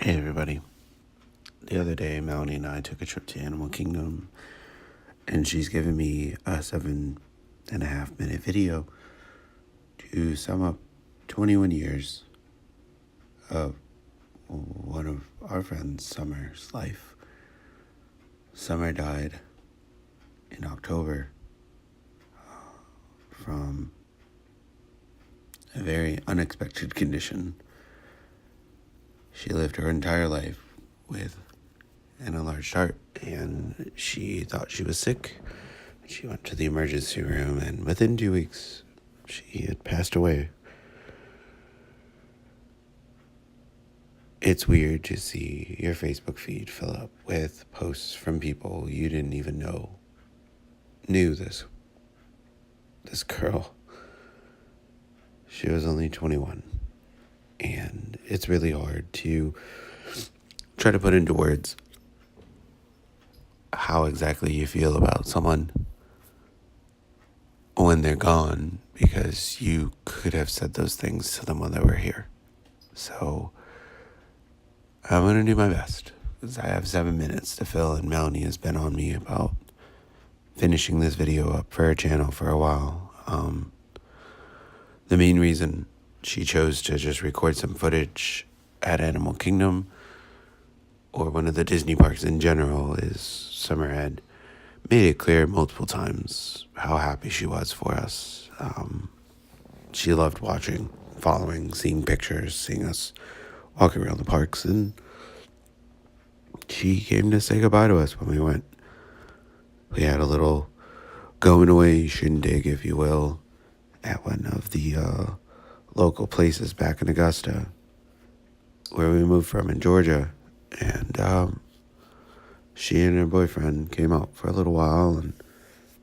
Hey everybody. The other day, Melanie and I took a trip to Animal Kingdom, and she's given me a 7.5 minute video to sum up 21 years of one of our friends, Summer's life. Summer died in October from a very unexpected condition. She lived her entire life with an enlarged heart, and she thought she was sick. She went to the emergency room, and within 2 weeks, she had passed away. It's weird to see your Facebook feed fill up with posts from people you didn't even knew this girl. She was only 21, and it's really hard to try to put into words how exactly you feel about someone when they're gone, because you could have said those things to them when they were here. So I'm going to do my best, because I have 7 minutes to fill, and Melanie has been on me about finishing this video up for her channel for a while. The main reason she chose to just record some footage at Animal Kingdom or one of the Disney parks in general is Summer had made it clear multiple times how happy she was for us. She loved watching, following, seeing pictures, seeing us walking around the parks, and she came to say goodbye to us when we went. We had a little going away shindig, if you will, at one of the local places back in Augusta, where we moved from in Georgia, and she and her boyfriend came out for a little while and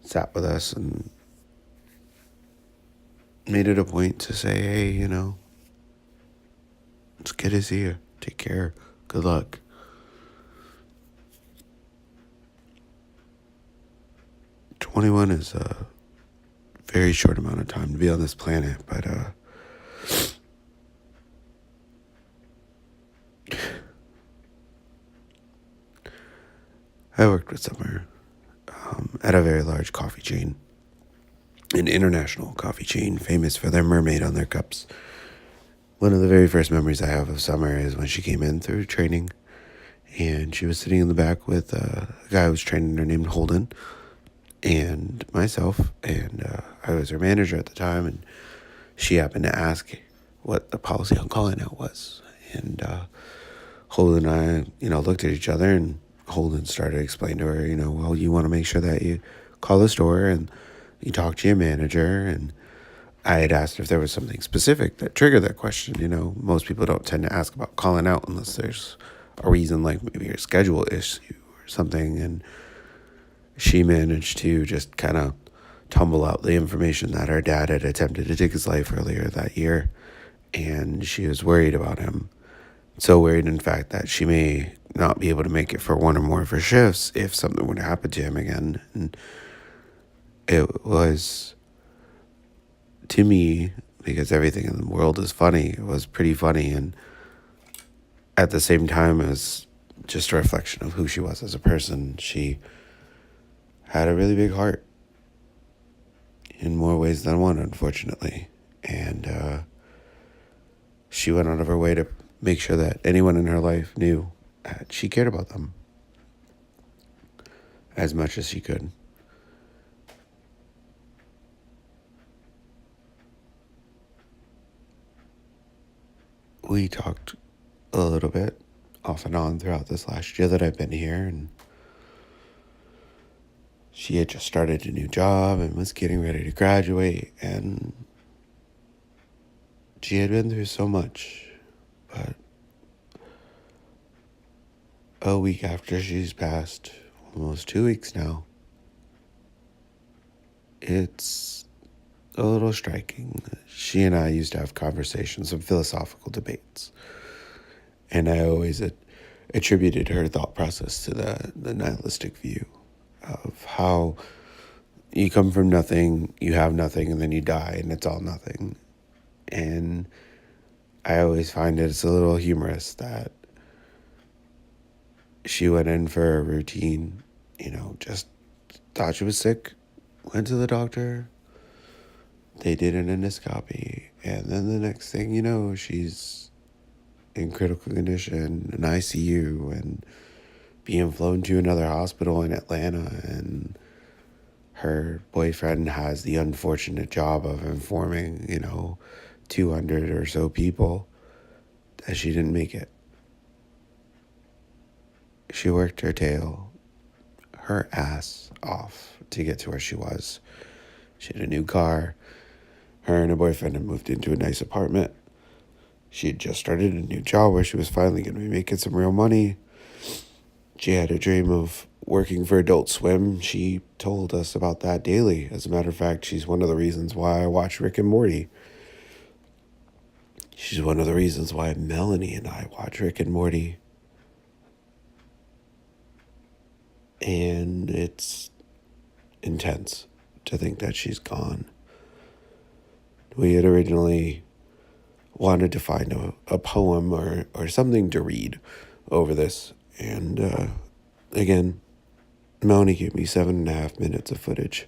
sat with us and made it a point to say, hey, it's good to see you. Take care. Good luck. "21 is a very short amount of time to be on this planet, but I worked with Summer at a very large coffee chain, an international coffee chain famous for their mermaid on their cups. One of the very first memories I have of Summer is when she came in through training, and she was sitting in the back with a guy who was training her named Holden, and myself, and I was her manager at the time, and she happened to ask what the policy on calling out was. And Holden and I, looked at each other, and Holden started to explain to her, well, you want to make sure that you call the store and you talk to your manager. And I had asked if there was something specific that triggered that question. Most people don't tend to ask about calling out unless there's a reason, like maybe a schedule issue or something. And she managed to just kind of tumble out the information that her dad had attempted to take his life earlier that year, and she was worried about him. So worried, in fact, that she may not be able to make it for one or more of her shifts if something would happen to him again. And it was, to me, because everything in the world is funny, it was pretty funny, and at the same time as just a reflection of who she was as a person. She had a really big heart in more ways than one, unfortunately. And she went out of her way to make sure that anyone in her life knew that she cared about them as much as she could. We talked a little bit off and on throughout this last year that I've been here, and she had just started a new job and was getting ready to graduate, and she had been through so much. But a week after she's passed, almost 2 weeks now, it's a little striking. She and I used to have conversations, some philosophical debates, and I always attributed her thought process to the nihilistic view of how you come from nothing, you have nothing, and then you die, and it's all nothing. And I always find it's a little humorous that She went in for a routine, just thought she was sick, went to the doctor, they did an endoscopy, and then the next thing you know, she's in critical condition, in ICU, and being flown to another hospital in Atlanta, and her boyfriend has the unfortunate job of informing, 200 or so people that she didn't make it. She worked her ass off to get to where she was. She had a new car. Her and her boyfriend had moved into a nice apartment. She had just started a new job where she was finally going to be making some real money. She had a dream of working for Adult Swim. She told us about that daily. As a matter of fact, she's one of the reasons why I watch Rick and Morty. She's one of the reasons why Melanie and I watch Rick and Morty. And it's intense to think that she's gone. We had originally wanted to find a poem or something to read over this. And again, Melanie gave me 7.5 minutes of footage.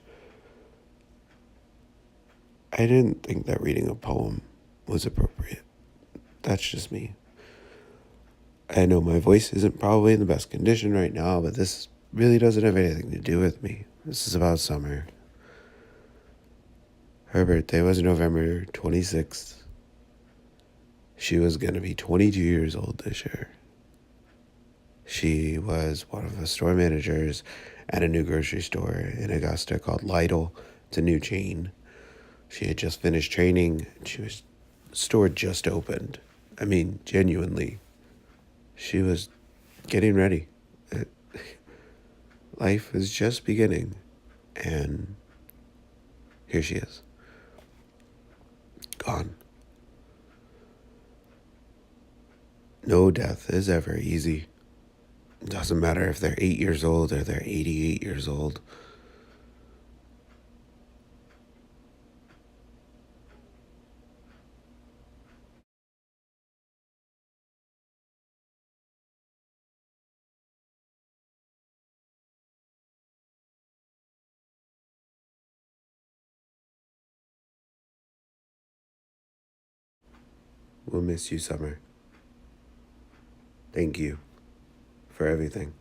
I didn't think that reading a poem was appropriate. That's just me. I know my voice isn't probably in the best condition right now, but this really doesn't have anything to do with me. This is about Summer. Her birthday was November 26th. She was going to be 22 years old this year. She was one of the store managers at a new grocery store in Augusta called Lidl. It's a new chain. She had just finished training. The store just opened. I mean, genuinely. She was getting ready. Life is just beginning. And here she is. Gone. No death is ever easy. It doesn't matter if they're 8 years old or they're 88 years old. We'll miss you, Summer. Thank you for everything.